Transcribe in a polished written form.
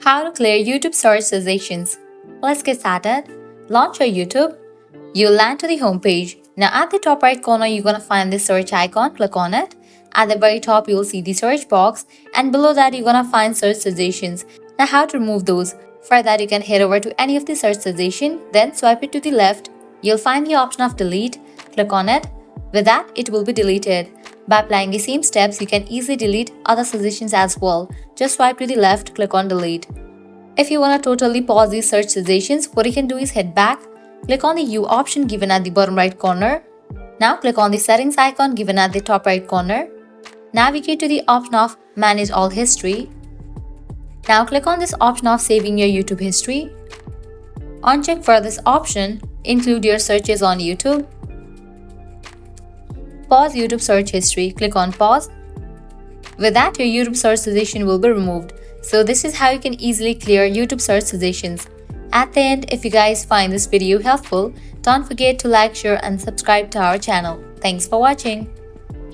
How to clear YouTube search suggestions. Let's get started. Launch your YouTube. You'll land to the home page. Now at the top right corner, you're gonna find this search icon. Click on it. At the very top, you'll see the search box, and below that, you're gonna find search suggestions. Now how to remove those? For that, you can head over to any of the search suggestions, then swipe it to the left. You'll find the option of delete. Click on it. With that, it will be deleted. By applying the same steps, you can easily delete other suggestions as well. Just swipe to the left, click on delete. If you want to totally pause these search suggestions, what you can do is head back, click on the U option given at the bottom right corner. Now click on the settings icon given at the top right corner. Navigate to the option of manage all history. Now click on this option of saving your YouTube history. Uncheck for this option, include your searches on YouTube. Pause YouTube search history. Click on pause. With that, your YouTube search suggestion will be removed. So this is how you can easily clear YouTube search suggestions. At the end, if you guys find this video helpful, don't forget to like, share and subscribe to our channel. Thanks for watching.